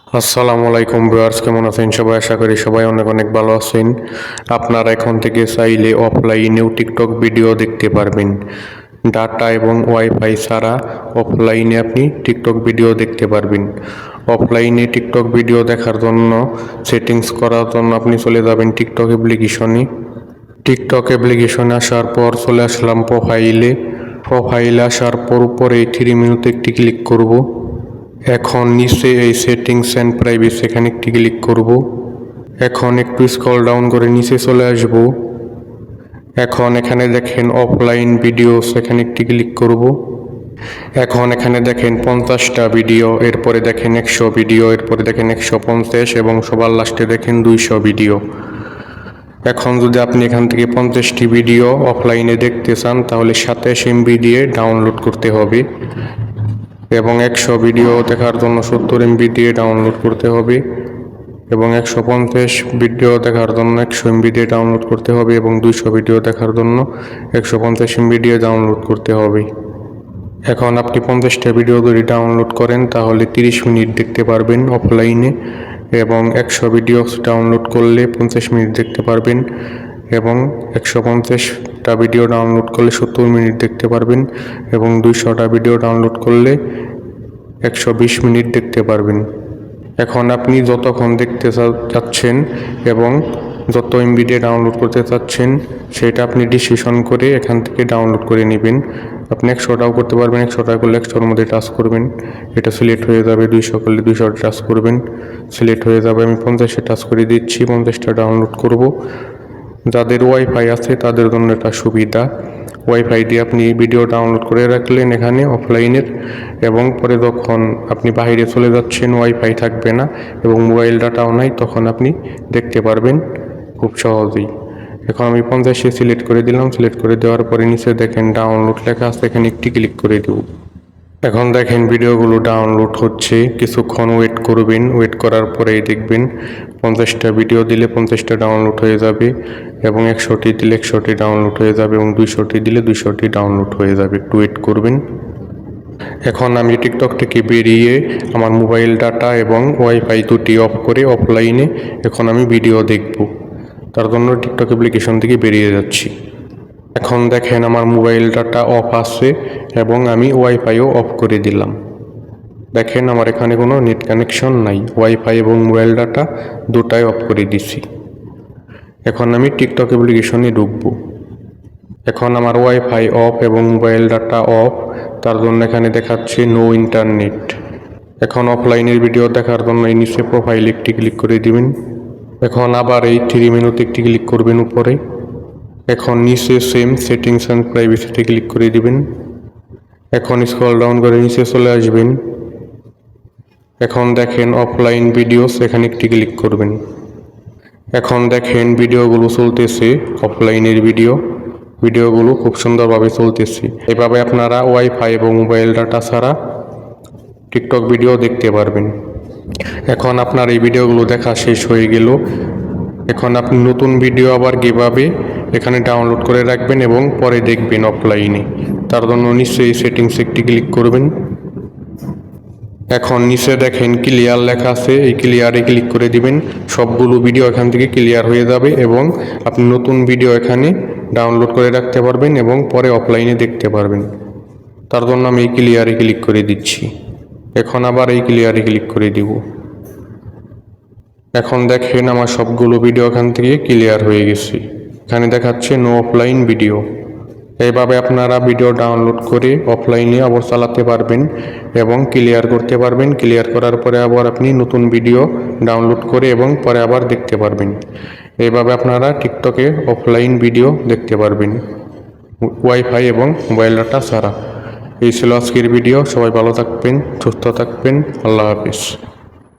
আসসালামু আলাইকুম ভিউয়ার্স, কেমন আছেন সবাই? আশা করি সবাই অনেক অনেক ভালো আছেন। আপনারা এখন থেকে চাইলে অফলাইনেও টিকটক ভিডিও দেখতে পারবেন। ডাটা এবং ওয়াইফাই ছাড়া অফলাইনে আপনি টিকটক ভিডিও দেখতে পারবেন। অফলাইনে টিকটক ভিডিও দেখার জন্য সেটিংস করার জন্য আপনি চলে যাবেন টিকটক অ্যাপ্লিকেশনে। টিকটক অ্যাপ্লিকেশনে আসার পর চলে আসলাম প্রোফাইলে আসার পর উপরে 3 মেনুতে একটি ক্লিক করব। এখন নিচে এই সেটিংস অ্যান্ড প্রাইভেসি এখানে একটি ক্লিক করব। এখন একটু স্ক্রল ডাউন করে নিচে চলে আসব। এখন এখানে দেখেন অফলাইন ভিডিওস, এখানে একটি ক্লিক করব। এখন এখানে দেখেন 50টা ভিডিও, এরপরে দেখেন 100 ভিডিও, এরপরে দেখেন 150 এবং সবার লাস্টে দেখেন 200 ভিডিও। এখন যদি আপনি এখান থেকে 50টি ভিডিও অফলাইনে দেখতে চান তাহলে 27 MB দিয়ে ডাউনলোড করতে হবে এবং 100 ভিডিও দেখার জন্য 70 MB দিয়ে ডাউনলোড করতে হবে এবং 150 ভিডিও দেখার জন্য 100 MB দিয়ে ডাউনলোড করতে হবে এবং 200 ভিডিও দেখার জন্য 150 MB দিয়ে ডাউনলোড করতে হবে। এখন আপনি 50টা ভিডিও যদি ডাউনলোড করেন তাহলে 30 মিনিট দেখতে পারবেন অফলাইনে এবং 100 ভিডিও ডাউনলোড করলে 50 মিনিট দেখতে পারবেন এবং 150টা ভিডিও ডাউনলোড করলে 70 মিনিট দেখতে পারবেন এবং 200টা ভিডিও ডাউনলোড করলে 120 মিনিট দেখতে পারবেন। এখন আপনি যতক্ষণ দেখতে চাচ্ছেন এবং যত MB দিয়ে ডাউনলোড করতে চাচ্ছেন সেটা আপনি ডিসিশন করে এখান থেকে ডাউনলোড করে নেবেন। আপনি 100টাও করতে পারবেন, 100টা করলে 100-র মধ্যে টাচ করবেন, এটা সিলেক্ট হয়ে যাবে। 200 করলে 200 টাচ করবেন, সিলেক্ট হয়ে যাবে। আমি 50-এ টাচ করে দিচ্ছি, 50টা ডাউনলোড করব। যাদের ওয়াইফাই আছে তাদের জন্য এটা সুবিধা। ওয়াইফাই দিয়ে আপনি ভিডিও ডাউনলোড করে রাখলেন এখানে অফলাইনের এবং পরে যখন আপনি বাইরে চলে যাচ্ছেন ওয়াইফাই থাকবে না এবং মোবাইল ডাটাও নাই, তখন আপনি দেখতে পারবেন খুব সহজেই। এখন আমি 50-এ সিলেক্ট করে দিলাম, সিলেক্ট করে দেওয়ার পরে নিচে দেখেন ডাউনলোড লেখা আছে, এখানে একটি ক্লিক করে দেব। এখন দেখেন ভিডিওগুলো ডাউনলোড হচ্ছে, কিছুক্ষণ ওয়েট করবেন। ওয়েট করার পরেই দেখবেন 50টা ভিডিও দিলে 50টা ডাউনলোড হয়ে যাবে এবং 100টি দিলে 100টি ডাউনলোড হয়ে যাবে এবং 200টি দিলে 200টি ডাউনলোড হয়ে যাবে। একটু ওয়েট করবেন। এখন আমি টিকটক থেকে বেরিয়ে আমার মোবাইল ডাটা এবং ওয়াইফাই দুটি অফ করে অফলাইনে এখন আমি ভিডিও দেখব। তার জন্য টিকটক অ্যাপ্লিকেশন থেকে বেরিয়ে যাচ্ছি। এখন দেখেন আমার মোবাইল ডাটা অফ আছে এবং আমি ওয়াইফাইও অফ করে দিলাম। দেখেন আমার এখানে কোনো নেট কানেকশন নাই, ওয়াইফাই এবং মোবাইল ডাটা দুটাই অফ করে দিছি। এখন আমি টিকটক অ্যাপ্লিকেশনে ঢুকব। এখন আমার ওয়াইফাই অফ এবং মোবাইল ডাটা অফ, তার জন্য এখানে দেখাচ্ছে নো ইন্টারনেট। এখন অফলাইনের ভিডিও দেখার জন্য এই নিচে প্রোফাইলে একটি ক্লিক করে দিবেন। এখন আবার এই 3 মেনুতে একটি ক্লিক করবেন উপরে। এখন নিচে সেম সেটিংস অ্যান্ড প্রাইভেসিতে ক্লিক করে দিবেন। এখন স্ক্রল ডাউন করে নিচে চলে আসবেন। এখন দেখেন অফলাইন ভিডিওস, এখানে একটি ক্লিক করবেন। এখন দেখেন ভিডিওগুলো চলতেছে, অফলাইনের ভিডিওগুলো খুব সুন্দরভাবে চলতেছে। এভাবে আপনারা ওয়াইফাই এবং মোবাইল ডাটা ছাড়া টিকটক ভিডিও দেখতে পারবেন। এখন আপনার এই ভিডিওগুলো দেখা শেষ হয়ে গেল। এখন আপনি নতুন ভিডিও আবার কীভাবে এখানে ডাউনলোড করে রাখবেন এবং পরে দেখবেন অফলাইনে, তার জন্য নিশ্চয়ই সেটিংস একটি ক্লিক করবেন। এখন নিচে দেখেন ক্লিয়ার লেখা আছে, এই ক্লিয়ারে ক্লিক করে দিবেন। সবগুলো ভিডিও এখান থেকে ক্লিয়ার হয়ে যাবে এবং আপনি নতুন ভিডিও এখানে ডাউনলোড করে রাখতে পারবেন এবং পরে অফলাইনে দেখতে পারবেন। তার জন্য আমি এই ক্লিয়ারে ক্লিক করে দিচ্ছি। এখন আবার এই ক্লিয়ারে ক্লিক করে দিব। এখন দেখেন আমার সবগুলো ভিডিও এখান থেকে ক্লিয়ার হয়ে গেছে। এখানে দেখাচ্ছে নো অফলাইন ভিডিও। এইভাবে আপনারা ভিডিও ডাউনলোড করে অফলাইনে আবার চালাতে পারবেন এবং ক্লিয়ার করতে পারবেন। ক্লিয়ার করার পরে আবার আপনি নতুন ভিডিও ডাউনলোড করে এবং পরে আবার দেখতে পারবেন। এইভাবে আপনারা টিকটকে অফলাইন ভিডিও দেখতে পারবেন ওয়াইফাই এবং মোবাইল ডাটা ছাড়া। এই ছিল আজকের ভিডিও। সবাই ভালো থাকবেন, সুস্থ থাকবেন। আল্লাহ হাফিজ।